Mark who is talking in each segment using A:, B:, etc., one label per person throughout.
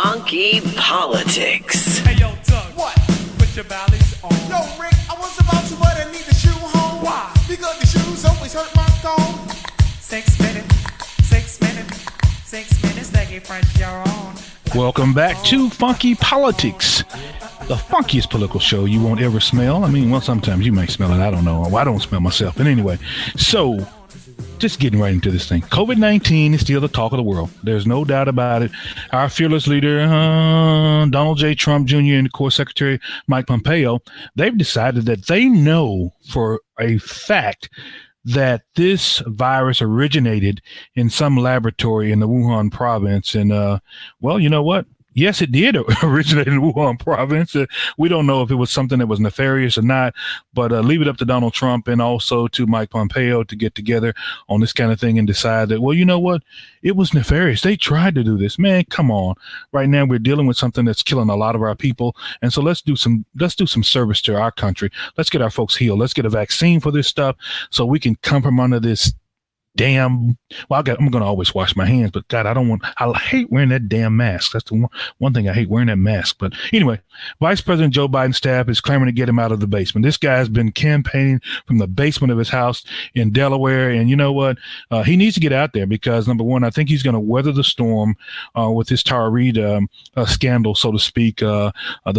A: Funky Politics.
B: Hey, yo, Tug. What? Put your valleys on.
C: Yo, Rick, I was about to, but I need a shoe home.
B: Why?
C: Because the shoes always hurt my thumb.
B: 6 minutes, 6 minutes, 6 minutes, they get fresh, you're on.
D: Welcome back to Funky Politics, the funkiest political show you won't ever smell. I mean, well, sometimes you may smell it. I don't know. Well, I don't smell myself. But anyway, so just getting right into this thing. COVID-19 is still the talk of the world. There's no doubt about it. Our fearless leader, Donald J. Trump Jr. and, of course, Secretary Mike Pompeo, they've decided that they know for a fact that this virus originated in some laboratory in the Wuhan province. And, well, you know what? Yes, it did originate in Wuhan province. We don't know if it was something that was nefarious or not, but leave it up to Donald Trump and also to Mike Pompeo to get together on this kind of thing and decide that, well, you know what? It was nefarious. They tried to do this. Man, come on. Right now we're dealing with something that's killing a lot of our people. And so let's do some service to our country. Let's get our folks healed. Let's get a vaccine for this stuff so we can come from under this damn, well, I'm going to always wash my hands, but God, I hate wearing that damn mask. That's the one thing I hate, wearing that mask. But anyway, Vice President Joe Biden's staff is clamoring to get him out of the basement. This guy has been campaigning from the basement of his house in Delaware. And you know what? He needs to get out there because, number one, I think he's going to weather the storm with this Tara Reid scandal, so to speak. The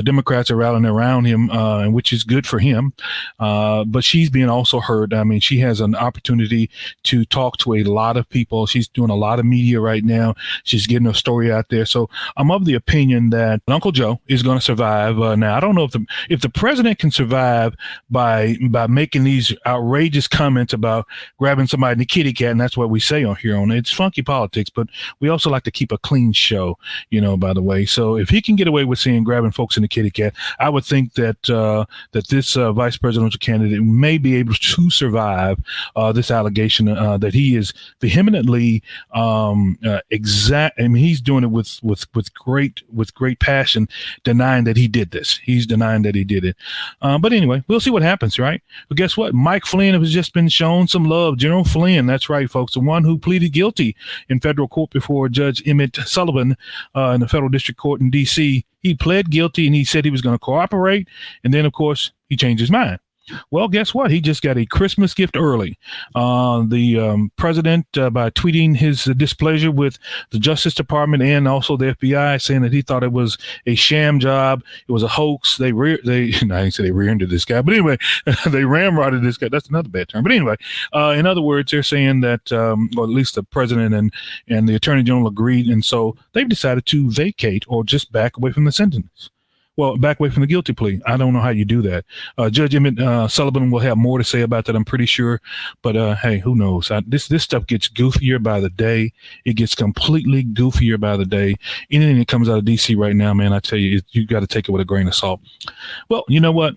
D: Democrats are rallying around him, which is good for him. But she's being also heard. I mean, she has an opportunity to talk to a lot of people. She's doing a lot of media right now. She's getting her story out there. So I'm of the opinion that Uncle Joe is going to survive. Now, I don't know if the president can survive by making these outrageous comments about grabbing somebody in the kitty cat, and that's what we say on here on It's Funky Politics, but we also like to keep a clean show, by the way. So if he can get away with grabbing folks in the kitty cat, I would think that this vice presidential candidate may be able to survive this allegation that he is vehemently he's doing it with great passion, denying that he did this. He's denying that he did it. But anyway, we'll see what happens, right? But guess what? Mike Flynn has just been shown some love. General Flynn, that's right, folks, the one who pleaded guilty in federal court before Judge Emmett Sullivan in the federal district court in D.C. He pled guilty and he said he was going to cooperate. And then, of course, he changed his mind. Well, guess what? He just got a Christmas gift early. The president, by tweeting his displeasure with the Justice Department and also the FBI, saying that he thought it was a sham job, it was a hoax. I didn't say they rear-ended this guy, but anyway, they ramrodded this guy. That's another bad term. But anyway, in other words, they're saying that, or at least the president and the attorney general agreed, and so they've decided to vacate or just back away from the sentence. Well, back away from the guilty plea. I don't know how you do that. Judge Emmett Sullivan will have more to say about that, I'm pretty sure. But hey, who knows? This stuff gets goofier by the day. It gets completely goofier by the day. Anything that comes out of D.C. right now, man, I tell you, you got to take it with a grain of salt. Well, you know what?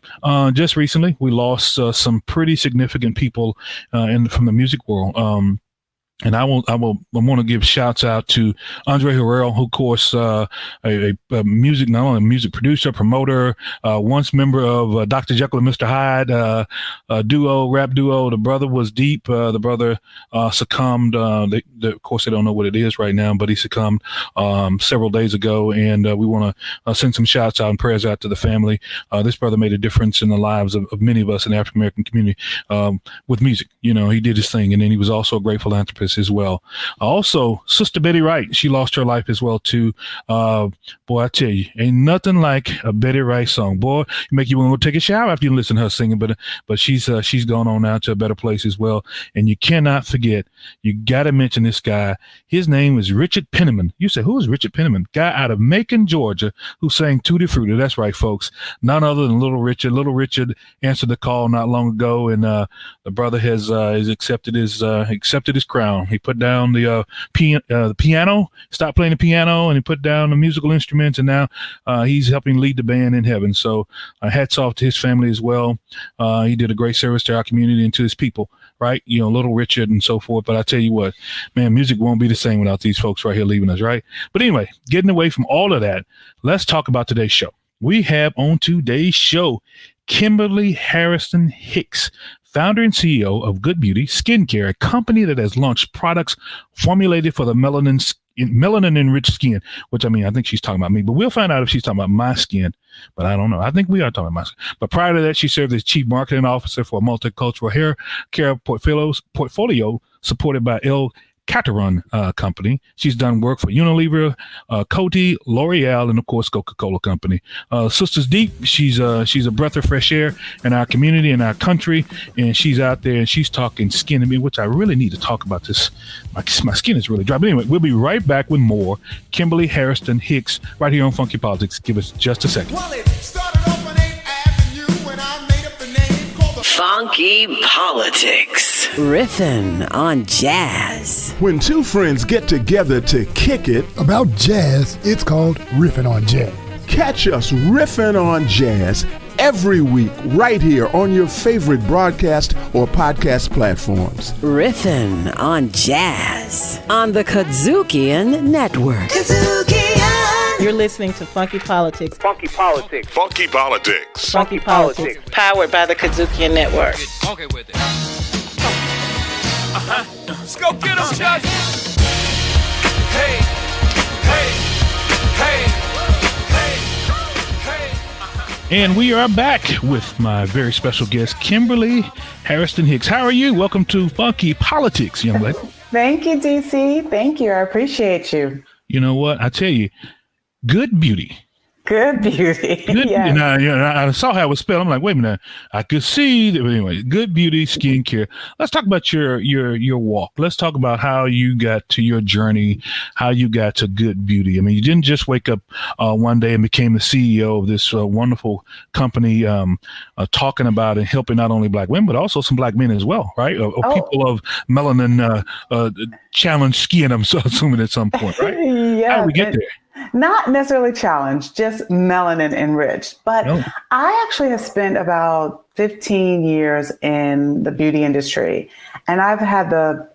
D: Just recently, we lost some pretty significant people from the music world. And I want to give shouts out to Andre Harrell, who, of course, a not only a music producer, promoter, once member of Dr. Jekyll and Mr. Hyde, rap duo. The brother was deep. The brother succumbed. Of course, they don't know what it is right now, but he succumbed several days ago. And we want to send some shouts out and prayers out to the family. This brother made a difference in the lives of many of us in the African American community with music. He did his thing, and then he was also a great philanthropist as well. Also, Sister Betty Wright, she lost her life as well too. Boy, I tell you, ain't nothing like a Betty Wright song. Boy, make you want to go take a shower after you listen to her singing. But she's gone on now to a better place as well. And you cannot forget, you got to mention this guy. His name is Richard Penniman. You say, who is Richard Penniman? Guy out of Macon, Georgia, who sang Tutti Frutti. That's right, folks. None other than Little Richard. Little Richard answered the call not long ago, and the brother has accepted his crown. He put down the piano, stopped playing the piano, and he put down the musical instruments, and now he's helping lead the band in heaven. So hats off to his family as well. He did a great service to our community and to his people, right? Little Richard and so forth. But I tell you what, man, music won't be the same without these folks right here leaving us, right? But anyway, getting away from all of that, let's talk about today's show. We have on today's show Kimberly Hairston-Hicks, founder and CEO of Beaute Skincare, a company that has launched products formulated for the melanin melanin enriched skin, which I mean, I think she's talking about me, but we'll find out if she's talking about my skin, but I don't know. I think we are talking about my skin. But prior to that, she served as chief marketing officer for a multicultural hair care portfolio supported by Cateron company. She's done work for Unilever, Coty, L'Oreal, and of course Coca-Cola company. Sisters Deep, she's a breath of fresh air in our community, in our country, and she's out there and she's talking skin to me, which I really need to talk about this. My skin is really dry. But anyway, we'll be right back with more Kimberly Hairston-Hicks right here on Funky Politics. Give us just a second.
C: Well, it started off on 8th Avenue when I made up a name called the
A: Funky Politics.
E: Riffin' on jazz.
F: When two friends get together to kick it,
G: About jazz, it's called Riffin' on Jazz.
F: catch us riffing on jazz every week right here on your favorite broadcast or podcast platforms.
E: Riffin' on jazz on the Kudzukian Network.
H: You're listening to Funky Politics.
I: Funky Politics.
J: Funky Politics.
H: Funky Politics.
I: Powered by the Kudzukian Network.
B: Get funky with it. Let's go get them, Chuck. Hey, hey, hey, hey.
D: And we are back with my very special guest, Kimberly Hairston-Hicks. How are you? Welcome to Funky Politics, young lady.
K: Thank you, DC. Thank you. I appreciate you.
D: You know what? I tell you, good beauty.
K: Good beauty.
D: Good,
K: Yes.
D: and I saw how it was spelled. I'm like, wait a minute. I could see that. But anyway, good beauty, skincare. Let's talk about your walk. Let's talk about how you got to your journey, how you got to good beauty. I mean, you didn't just wake up one day and became the CEO of this wonderful company, talking about and helping not only Black women, but also some Black men as well, right? Or people of melanin challenged skin, I'm so assuming at some point, right?
K: Yeah.
D: How did we get there?
K: Not necessarily challenged, just melanin enriched. But I actually have spent about 15 years in the beauty industry. And I've had the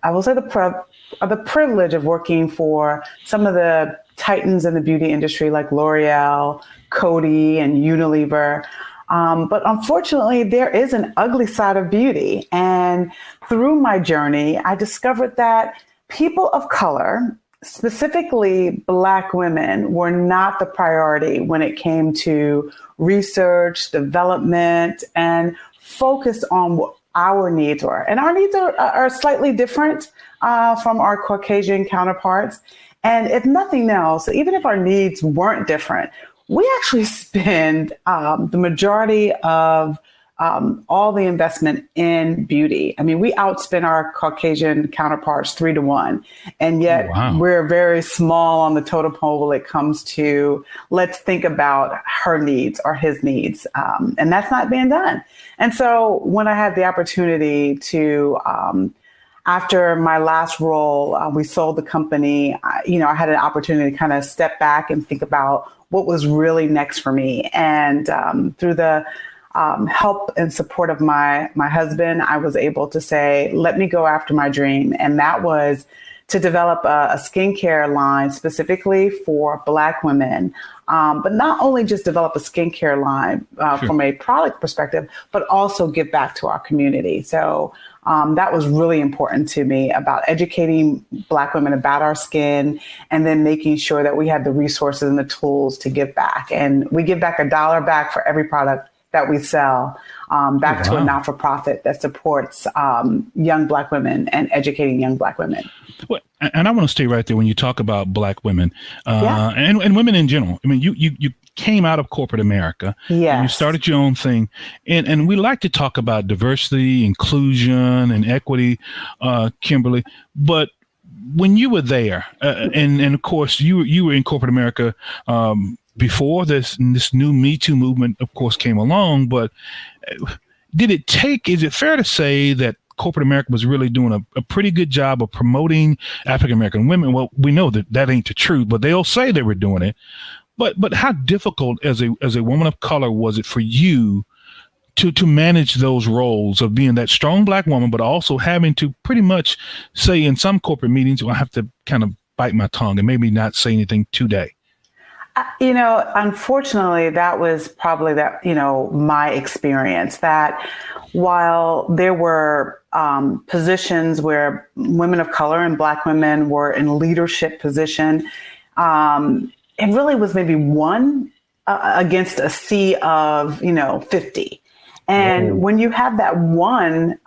K: privilege of working for some of the titans in the beauty industry like L'Oreal, Coty, and Unilever. But unfortunately, there is an ugly side of beauty. And through my journey, I discovered that people of color, specifically Black women, were not the priority when it came to research, development, and focus on what our needs were. And our needs are slightly different from our Caucasian counterparts. And if nothing else, even if our needs weren't different, we actually spend the majority of all the investment in beauty. I mean, we outspend our Caucasian counterparts 3-1, and yet we're very small on the totem pole when it comes to let's think about her needs or his needs, and that's not being done. And so when I had the opportunity to, after my last role, we sold the company. I had an opportunity to kind of step back and think about what was really next for me, and through the help and support of my husband, I was able to say, let me go after my dream. And that was to develop a skincare line specifically for Black women, but not only just develop a skincare line from a product perspective, but also give back to our community. So that was really important to me, about educating Black women about our skin, and then making sure that we had the resources and the tools to give back. And we give back $1 back for every product that we sell back to a not-for-profit that supports young Black women and educating young Black women.
D: Well, and I want to stay right there when you talk about Black women and women in general. I mean, you came out of corporate America.
K: Yes.
D: And you started your own thing. And we like to talk about diversity, inclusion, and equity, Kimberly. But when you were there, and of course, you were in corporate America before this new Me Too movement, of course, came along, but is it fair to say that corporate America was really doing a pretty good job of promoting African-American women? Well, we know that ain't the truth, but they'll say they were doing it. But how difficult as a woman of color was it for you to manage those roles of being that strong Black woman, but also having to pretty much say in some corporate meetings, well, I have to kind of bite my tongue and maybe not say anything today?
K: Unfortunately, that was probably my experience, that while there were positions where women of color and Black women were in leadership position. It really was maybe one against a sea of, 50. And when you have that one,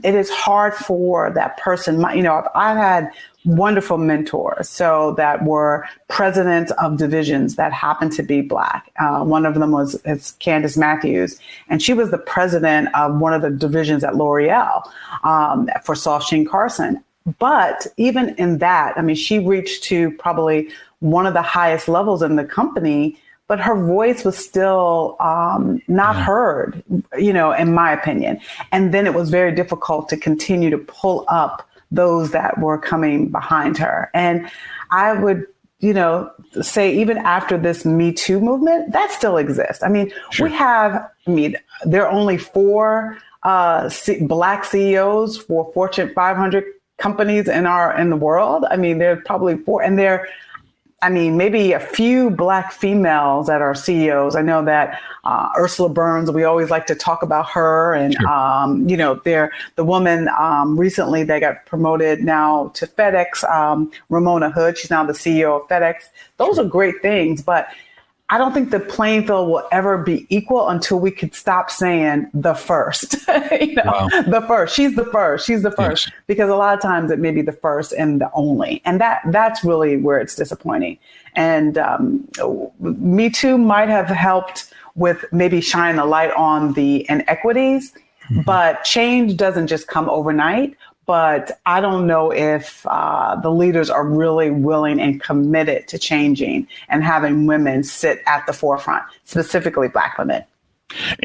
K: it is hard for that person. I've had wonderful mentors, so that were presidents of divisions that happened to be Black. One of them was Candace Matthews, and she was the president of one of the divisions at L'Oreal for Saul Sheen Carson. But even in that, she reached to probably one of the highest levels in the company, but her voice was still not heard, in my opinion. And then it was very difficult to continue to pull up those that were coming behind her. And I would, say even after this Me Too movement, that still exists. We have, there are only 4 Black CEOs for Fortune 500 companies in the world. There are probably 4, and maybe a few Black females that are CEOs. I know that Ursula Burns, we always like to talk about her. And, the woman recently that got promoted now to FedEx, Ramona Hood, she's now the CEO of FedEx. Those are great things, but I don't think the playing field will ever be equal until we could stop saying the first, the first, she's the first, yes. Because a lot of times it may be the first and the only. And that's really where it's disappointing. And Me Too might have helped with maybe shining a light on the inequities, but change doesn't just come overnight. But I don't know if the leaders are really willing and committed to changing and having women sit at the forefront, specifically Black women.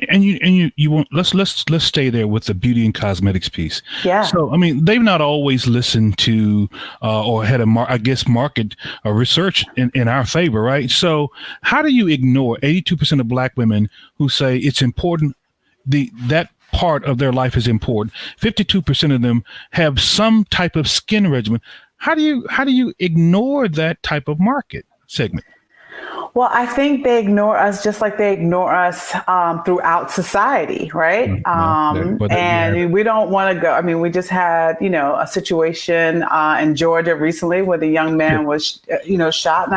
D: And you want let's stay there with the beauty and cosmetics piece.
K: Yeah.
D: So they've not always listened to or had market research in our favor, right? So how do you ignore 82% of Black women who say it's important that part of their life is important? 52% of them have some type of skin regimen. How do you ignore that type of market segment?
K: Well, I think they ignore us just like they ignore us throughout society, right? We don't want to go. We just had, a situation in Georgia recently where the young man was, shot.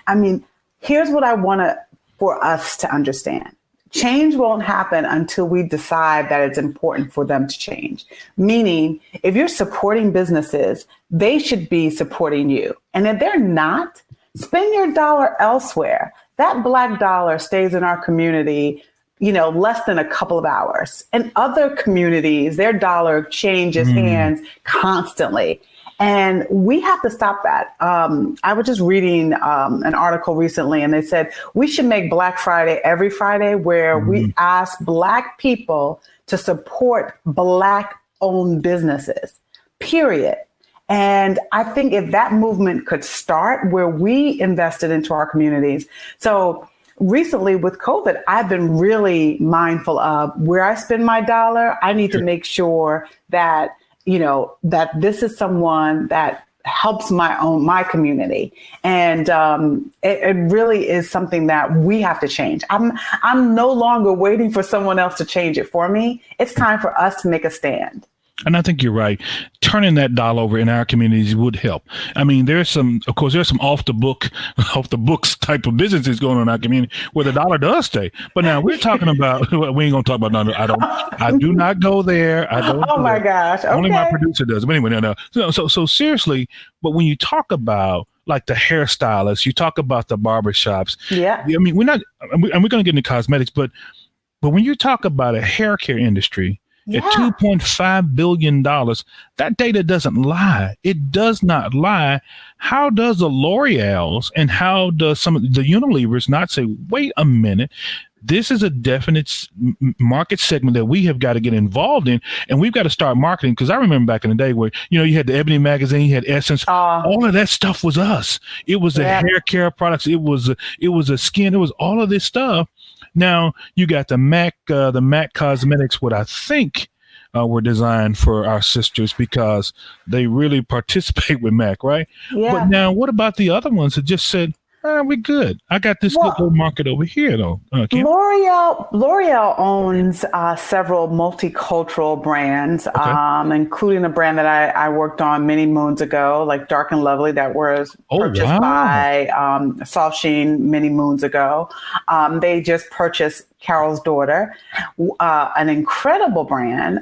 K: And here's what I want for us to understand. Change won't happen until we decide that it's important for them to change. Meaning, if you're supporting businesses, they should be supporting you. And if they're not, spend your dollar elsewhere. That Black dollar stays in our community, less than a couple of hours. In other communities, their dollar changes hands constantly. And we have to stop that. I was just reading an article recently, and they said we should make Black Friday every Friday where we ask Black people to support Black-owned businesses, period. And I think if that movement could start where we invested into our communities. So recently with COVID, I've been really mindful of where I spend my dollar. I need to make sure that that this is someone that helps my community. And it really is something that we have to change. I'm no longer waiting for someone else to change it for me. It's time for us to make a stand.
D: And I think you're right. Turning that dial over in our communities would help. There's some off the books type of businesses going on in our community where the dollar does stay. But now we're talking about, we ain't going to talk about none. I do not go there. I don't.
K: Oh my gosh. Okay.
D: Only my producer does. But anyway, no. So seriously, but when you talk about like the hairstylists, you talk about the barbershops.
K: Yeah.
D: We're not, and we're going to get into cosmetics, but when you talk about a hair care industry, at $2.5 billion, that data doesn't lie. It does not lie. How does the L'Oreal's and how does some of the Unilevers not say, wait a minute, this is a definite market segment that we have got to get involved in, and we've got to start marketing? Because I remember back in the day where, you had the Ebony magazine, you had Essence, all of that stuff was us. It was the hair care products. It was a skin. It was all of this stuff. Now you got the MAC cosmetics, what I think were designed for our sisters because they really participate with MAC, right?
K: Yeah.
D: But now what about the other ones that just said, we're good. I got this good little market over here, though. Kim.
K: L'Oreal owns several multicultural brands, including a brand that I worked on many moons ago, like Dark and Lovely, that was purchased by Soft Sheen many moons ago. They just purchased Carol's Daughter, an incredible brand.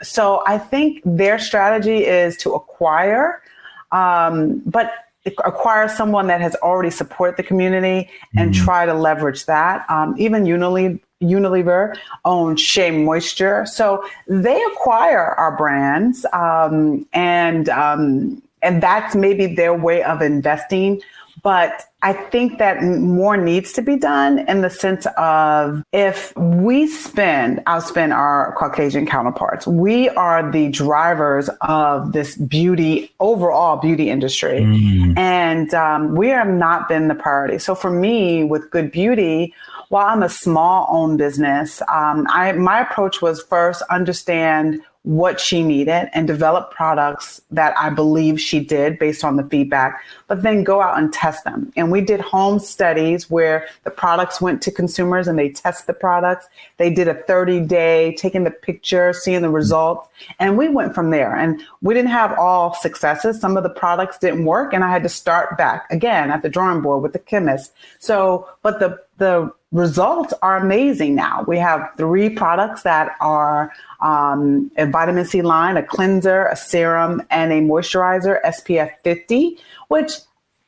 K: So I think their strategy is to acquire, but acquire someone that has already supported the community and try to leverage that. Even Unilever owns Shea Moisture. So they acquire our brands, and that's maybe their way of investing. But I think that more needs to be done in the sense of if we outspend our Caucasian counterparts. We are the drivers of this overall beauty industry. And we have not been the priority. So for me, with Good Beauty, while I'm a small owned business, my approach was first understand what she needed and develop products that I believe she did based on the feedback, but then go out and test them. And we did home studies where the products went to consumers and they test the products. They did a 30-day, taking the picture, seeing the results. And we went from there. And we didn't have all successes. Some of the products didn't work. And I had to start back again at the drawing board with the chemist. So, but the results are amazing now. We have 3 products that are a vitamin C line, a cleanser, a serum, and a moisturizer, SPF 50, which,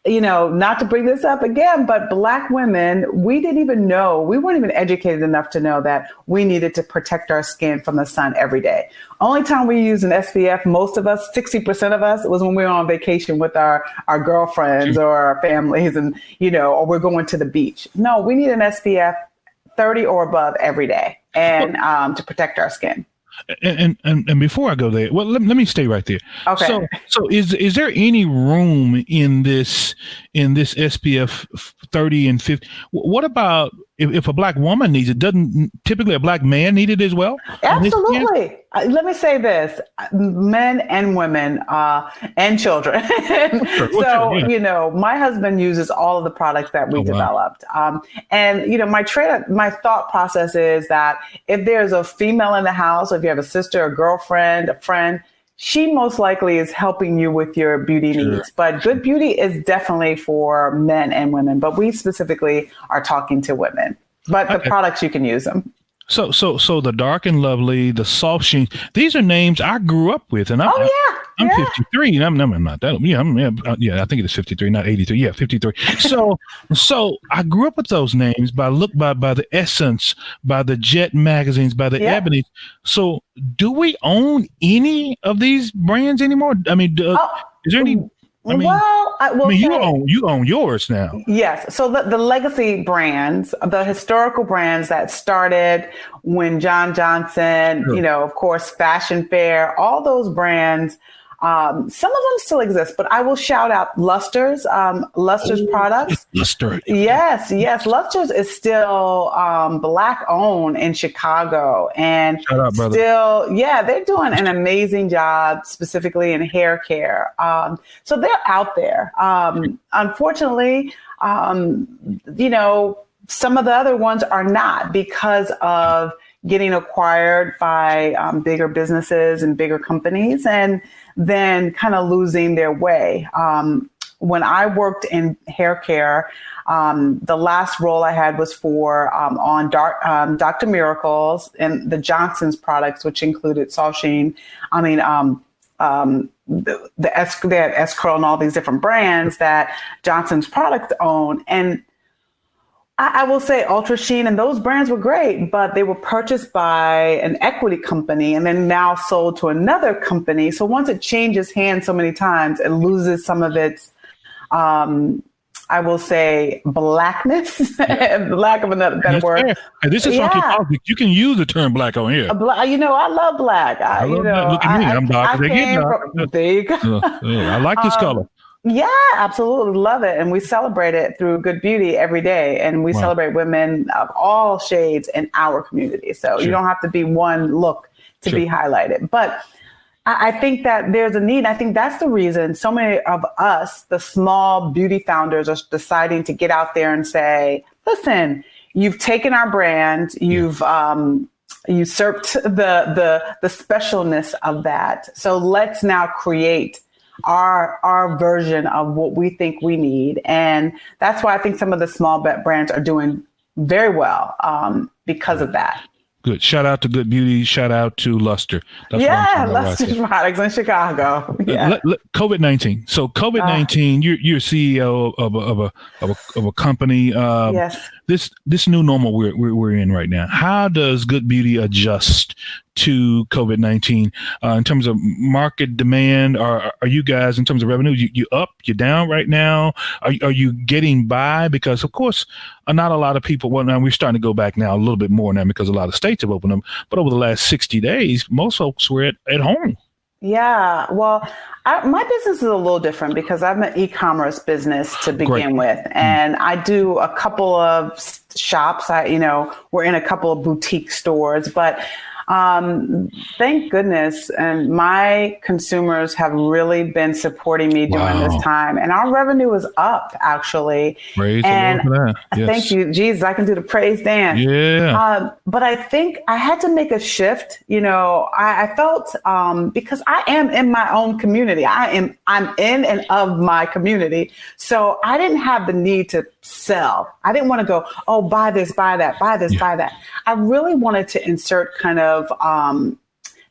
K: not to bring this up again, but Black women, we weren't even educated enough to know that we needed to protect our skin from the sun every day. Only time we use an SPF, most of us, 60% of us, was when we were on vacation with our girlfriends or our families and, or we're going to the beach. No, we need an SPF 30 or above every day and to protect our skin.
D: And before I go there, well, let me stay right there.
K: Okay.
D: So is there any room in this SPF 30 and 50? What about if a Black woman needs it? Doesn't typically a Black man need it as well?
K: Absolutely. Let me say this: men and women and children. So my husband uses all of the products that we developed. And my thought process is that if there's a female in the house, or if you have a sister, a girlfriend, a friend, she most likely is helping you with your beauty needs. But Good Beauty is definitely for men and women, but we specifically are talking to women. But the products, you can use them. So
D: the Dark and Lovely, the Soft Sheen, these are names I grew up with, and I'm 53, and I'm not that. I think it is 53, not 83. Yeah, 53. So I grew up with those names by the Essence, by the Jet magazines, by the Ebony. So do we own any of these brands anymore? I mean, is there any? You own yours now.
K: Yes. So the legacy brands, the historical brands that started when John Johnson, of course, Fashion Fair, all those brands, some of them still exist, but I will shout out Luster's products.
D: Luster.
K: Yes. Luster's is still Black owned in Chicago, and
D: shout out, brother.
K: They're doing an amazing job, specifically in hair care. So they're out there. Unfortunately, some of the other ones are not because of getting acquired by bigger businesses and bigger companies, and then kind of losing their way. When I worked in hair care, the last role I had was for on Dr. Miracles and the Johnson's products, which included Soft Sheen. They had S-Curl and all these different brands that Johnson's products own. And I will say Ultra Sheen and those brands were great, but they were purchased by an equity company and then now sold to another company. So once it changes hands so many times, it loses some of its, I will say, Blackness, lack of another better word.
D: Hey, this is funky politics. You can use the term Black on here.
K: I love Black.
D: I love that. Look at me. I'm darker.
K: There you go.
D: I like this color.
K: Yeah, absolutely. Love it. And we celebrate it through Good Beauty every day. And we celebrate women of all shades in our community. So you don't have to be one look to be highlighted. But, I think that there's a need. I think that's the reason so many of us, the small beauty founders, are deciding to get out there and say, listen, you've taken our brand, you've usurped the specialness of that. So let's now create our version of what we think we need. And that's why I think some of the small brands are doing very well because of that.
D: Good. Shout out to Good Beauty. Shout out to Luster.
K: That's Luster's products in Chicago. Yeah.
D: COVID-19. So COVID-19, you're CEO of a company.
K: Yes.
D: This new normal we're in right now. How does Good Beauty adjust to COVID-19 in terms of market demand? Are you guys, in terms of revenue, you up, you down right now? Are you getting by? Because of course, not a lot of people. Well, now we're starting to go back now a little bit more now because a lot of states have opened up. But over the last 60 days, most folks were at home.
K: Yeah, well, my business is a little different because I'm an e-commerce business to begin with, and I do a couple of shops. We're in a couple of boutique stores, but thank goodness, and my consumers have really been supporting me during this time, and our revenue is up actually.
D: Praise the Lord for that. Yes.
K: Thank you, Jesus. I can do the praise dance.
D: Yeah.
K: But I think I had to make a shift. I felt because I am in my own community. I'm in and of my community, so I didn't have the need to sell. I didn't want to go, oh, buy this, buy that, buy this, buy that. I really wanted to insert kind of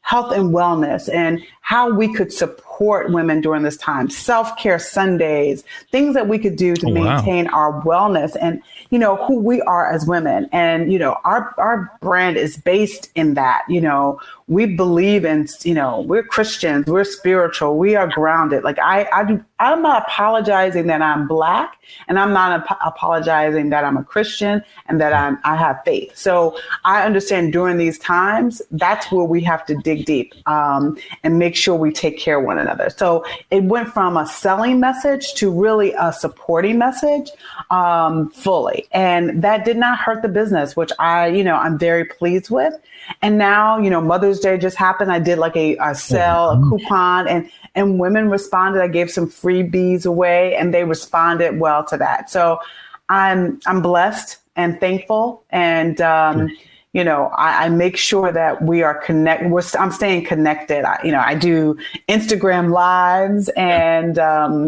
K: health and wellness and how we could support women during this time, self-care Sundays, things that we could do to maintain our wellness and, who we are as women. And, our brand is based in that, we believe in, we're Christians, we're spiritual, we are grounded. Like I'm not apologizing that I'm Black, and I'm not apologizing that I'm a Christian and that I have faith. So I understand during these times, that's where we have to dig deep and make sure we take care of one another. So it went from a selling message to really a supporting message fully. And that did not hurt the business, which I'm very pleased with. And now, Mother's Day just happened. I did like a sale, a coupon, and women responded. I gave some freebies away, and they responded well to that. So I'm blessed and thankful. And, I make sure that we are connected. I'm staying connected. I do Instagram lives and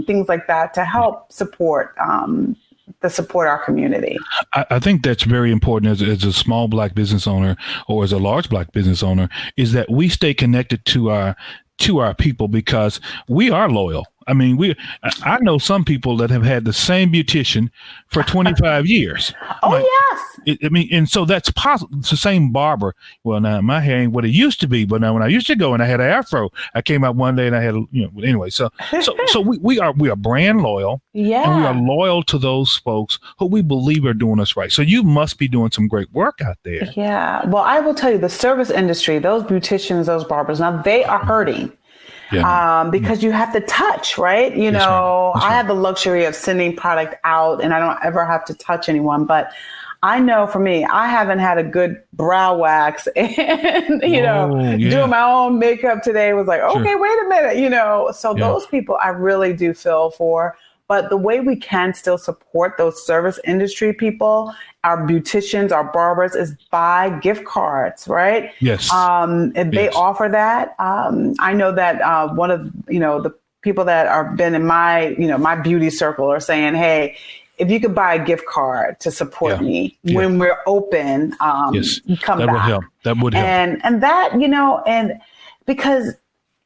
K: things like that to help support our community.
D: I think that's very important as a small Black business owner or as a large Black business owner, is that we stay connected to our people, because we are loyal. I mean, I know some people that have had the same beautician for 25 years.
K: Yes.
D: And so that's possible. It's the same barber. Well, now my hair ain't what it used to be, but now when I used to go and I had an afro, I came out one day and I had, anyway. So we are brand loyal.
K: Yeah.
D: And we are loyal to those folks who we believe are doing us right. So you must be doing some great work out there.
K: Yeah. Well, I will tell you, the service industry, those beauticians, those barbers, now they are hurting. Yeah. Because you have to touch, right? I have the luxury of sending product out and I don't ever have to touch anyone. But I know for me, I haven't had a good brow wax and, doing my own makeup today was like, okay, wait a minute, So those people I really do feel for. But the way we can still support those service industry people, our beauticians, our barbers, is buy gift cards, right?
D: Yes.
K: If they offer that, I know that one of the people that are been in my my beauty circle are saying, hey, if you could buy a gift card to support me when we're open, come
D: that
K: back.
D: That would help.
K: And that and because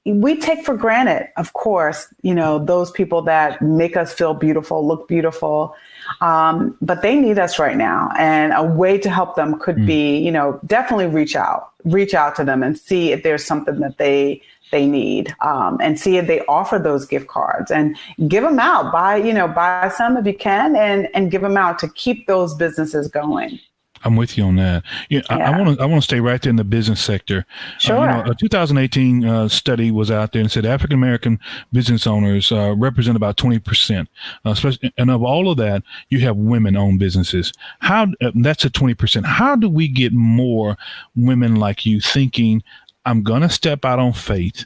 K: we take for granted, of course, those people that make us feel beautiful, look beautiful, but they need us right now. And a way to help them could be, definitely reach out to them and see if there's something that they need, and see if they offer those gift cards and give them out. Buy some if you can and give them out to keep those businesses going.
D: I'm with you on that. I want to stay right there in the business sector.
K: Sure.
D: A 2018 study was out there and said African American business owners represent about 20%. Especially, and of all of that, you have women-owned businesses. That's a 20%. How do we get more women like you thinking, I'm going to step out on faith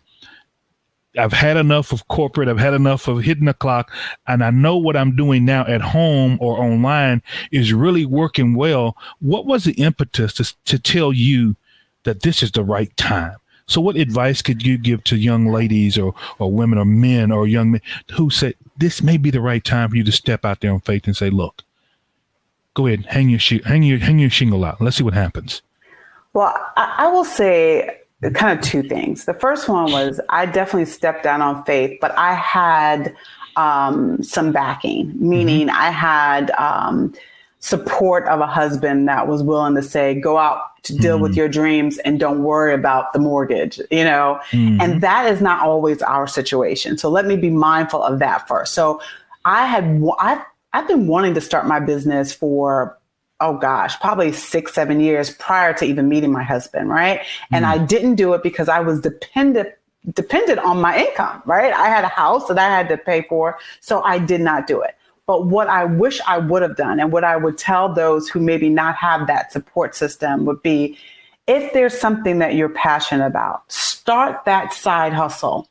D: I've had enough of corporate. I've had enough of hitting the clock. And I know what I'm doing now at home or online is really working well. What was the impetus to tell you that this is the right time? So what advice could you give to young ladies or women or men or young men who said this may be the right time for you to step out there on faith and say, look, go ahead, hang your shingle out. Let's see what happens. Well,
K: I will say kind of two things. The first one was I definitely stepped out on faith, but I had some backing, meaning I had support of a husband that was willing to say, go out to deal with your dreams and don't worry about the mortgage, and that is not always our situation. So let me be mindful of that first. So I've been wanting to start my business for probably 6-7 years prior to even meeting my husband. Right. And I didn't do it because I was dependent on my income. Right. I had a house that I had to pay for. So I did not do it. But what I wish I would have done and what I would tell those who maybe not have that support system would be, if there's something that you're passionate about, start that side hustle.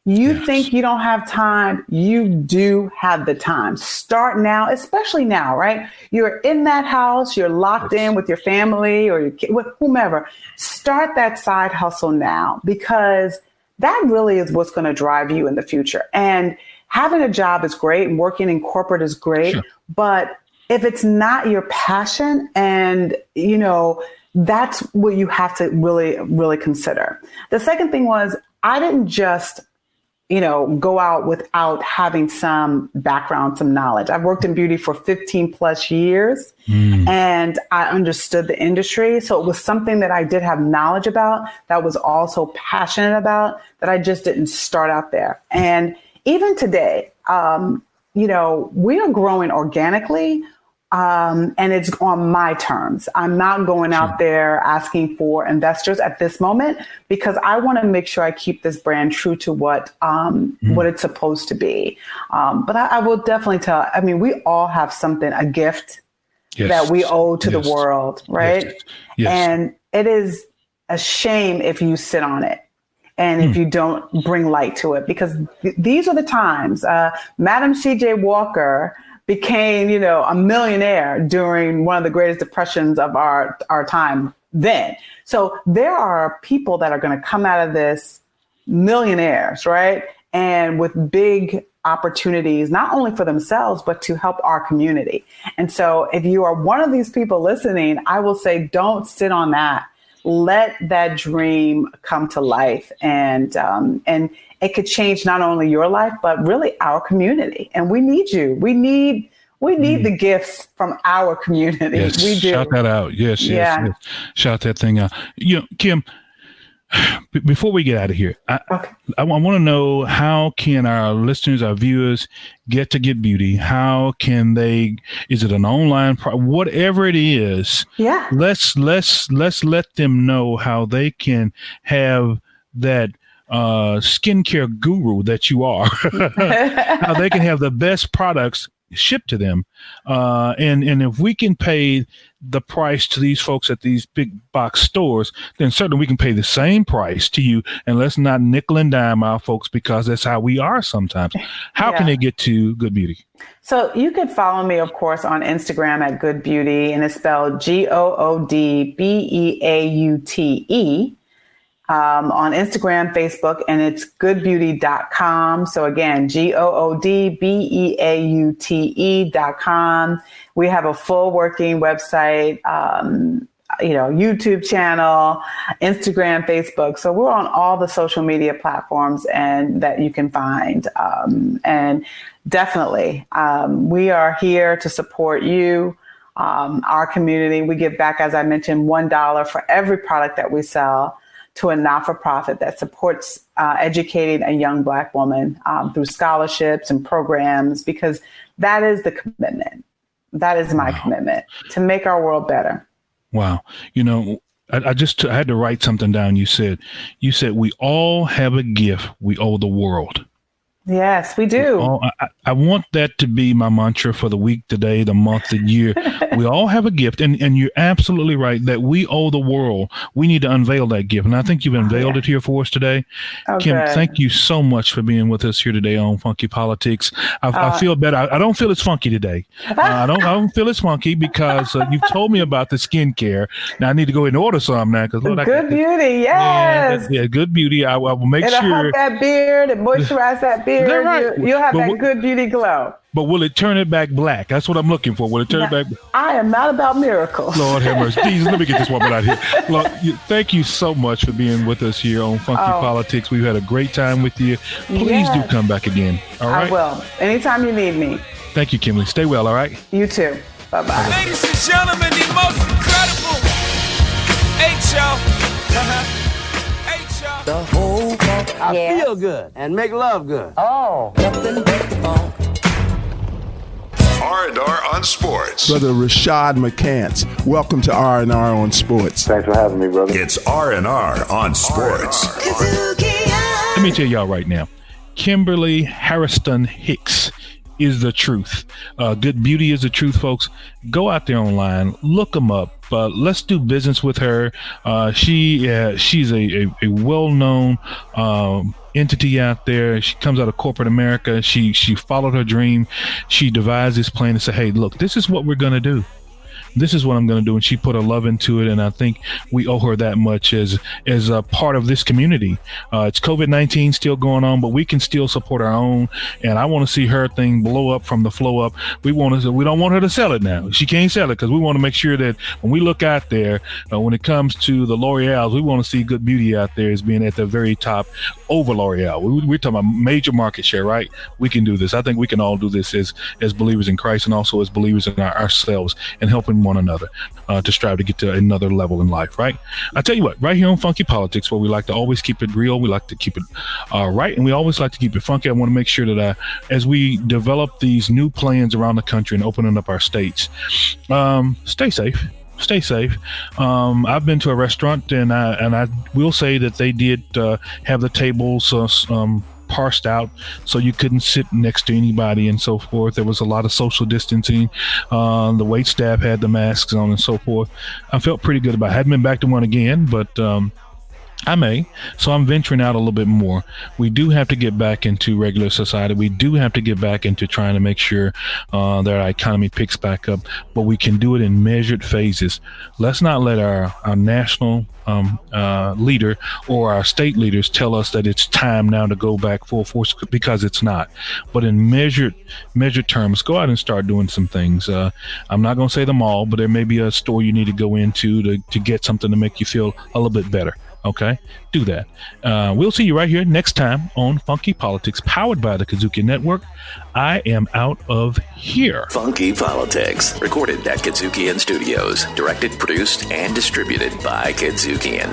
K: You think you don't have time, you do have the time. Start now, especially now, right? You're in that house, you're locked in with your family or your kid, with whomever. Start that side hustle now, because that really is what's going to drive you in the future. And having a job is great and working in corporate is great, but if it's not your passion, and that's what you have to really, really consider. The second thing was, I didn't just go out without having some background, some knowledge. I've worked in beauty for 15 plus years and I understood the industry. So it was something that I did have knowledge about, that was also passionate about, that I just didn't start out there. And even today, we are growing organically. And it's on my terms. I'm not going out there asking for investors at this moment, because I want to make sure I keep this brand true to what it's supposed to be. But I will definitely we all have something, a gift that we owe to the world, right? Yes. And it is a shame if you sit on it and if you don't bring light to it, because these are the times. Madam C.J. Walker became, a millionaire during one of the greatest depressions of our time then. So there are people that are going to come out of this millionaires, right? And with big opportunities, not only for themselves, but to help our community. And so if you are one of these people listening, I will say, don't sit on that. Let that dream come to life, and it could change not only your life, but really our community. And we need you. We need the gifts from our community.
D: Yes,
K: we do.
D: Shout that out. Yes. Shout that thing out. Kim, before we get out of here, I want to know, how can our listeners, our viewers get to Get Beaute? How can they, is it an online, whatever it is, let's let them know how they can have that skincare guru that you are, how they can have the best products shipped to them. And if we can pay the price to these folks at these big box stores, then certainly we can pay the same price to you. And let's not nickel and dime our folks, because that's how we are sometimes. How can they get to Good Beaute?
K: So you can follow me, of course, on Instagram at Good Beaute, and it's spelled GOODBEAUTE. On Instagram, Facebook, and it's goodbeauty.com. So again, GOODBEAUTE.com. We have a full working website, YouTube channel, Instagram, Facebook. So we're on all the social media platforms and that you can find. And definitely, we are here to support you, our community. We give back, as I mentioned, $1 for every product that we sell to a not-for-profit that supports educating a young Black woman through scholarships and programs, because that is the commitment. That is my commitment, to make our world better.
D: Wow. I had to write something down. You said we all have a gift we owe the world.
K: Yes, we do.
D: I want that to be my mantra for the week, today, the month, the year. We all have a gift, and you're absolutely right that we owe the world. We need to unveil that gift, and I think you've unveiled it here for us today. Kim, thank you so much for being with us here today on Funky Politics. I feel better. I don't feel as funky today. I don't feel as funky because you've told me about the skincare. Now I need to go ahead and order some now. Good
K: Beauty, yes.
D: Yeah, Good Beauty. I will make
K: It'll
D: sure.
K: help that beard and moisturize that beard.
D: Right?
K: You'll have that Good Beauty glow.
D: But will it turn it back black? That's what I'm looking for. Will it turn it back?
K: I am not about miracles.
D: Lord have mercy. Jesus, let me get this woman out here. Lord, thank you so much for being with us here on Funky Politics. We've had a great time with you. Please do come back again. All right?
K: I will. Anytime you need me.
D: Thank you, Kimberly. Stay well, all right?
K: You too. Bye-bye.
B: Ladies and gentlemen, the most incredible H.O.
A: The whole funk.
J: I feel good and make love good.
A: Oh. Nothing but the funk.
L: R&R on Sports.
F: Brother Rashad McCants, welcome to R&R on Sports.
M: Thanks for having me, brother.
L: It's R&R on Sports.
D: Let me tell y'all right now, Kimberly Hairston-Hicks is the truth. Good Beauty is the truth, folks. Go out there online, look them up. Let's do business with her. She's a well-known entity out there. She comes out of corporate America. She followed her dream. She devised this plan and said, hey, look, this is what we're going to do. This is what I'm going to do. And she put her love into it. And I think we owe her that much as a part of this community. It's COVID-19 still going on, but we can still support our own. And I want to see her thing blow up from the flow up. We don't want her to sell it now. She can't sell it because we want to make sure that when we look out there, when it comes to the L'Oreals, we want to see Good Beauty out there as being at the very top over L'Oreal. We're talking about major market share, right? We can do this. I think we can all do this as believers in Christ and also as believers in ourselves and helping one another to strive to get to another level in life, right? I tell you what, right here on Funky Politics, where we like to always keep it real, we like to keep it right, and we always like to keep it funky. I want to make sure that as we develop these new plans around the country and opening up our states, stay safe. Stay safe. I've been to a restaurant and I will say that they did have the tables parsed out so you couldn't sit next to anybody and so forth. There was a lot of social distancing. The wait staff had the masks on and so forth. I felt pretty good about it. I hadn't been back to one again, but I may. So I'm venturing out a little bit more. We do have to get back into regular society. We do have to get back into trying to make sure that our economy picks back up, but we can do it in measured phases. Let's not let our national leader or our state leaders tell us that it's time now to go back full force, because it's not. But in measured terms, go out and start doing some things. I'm not going to say them all, but there may be a store you need to go into to get something to make you feel a little bit better. Okay, do that. We'll see you right here next time on Funky Politics, powered by the Kudzukian Network. I am out of here.
A: Funky Politics, recorded at Kudzukian Studios, directed, produced, and distributed by Kudzukian.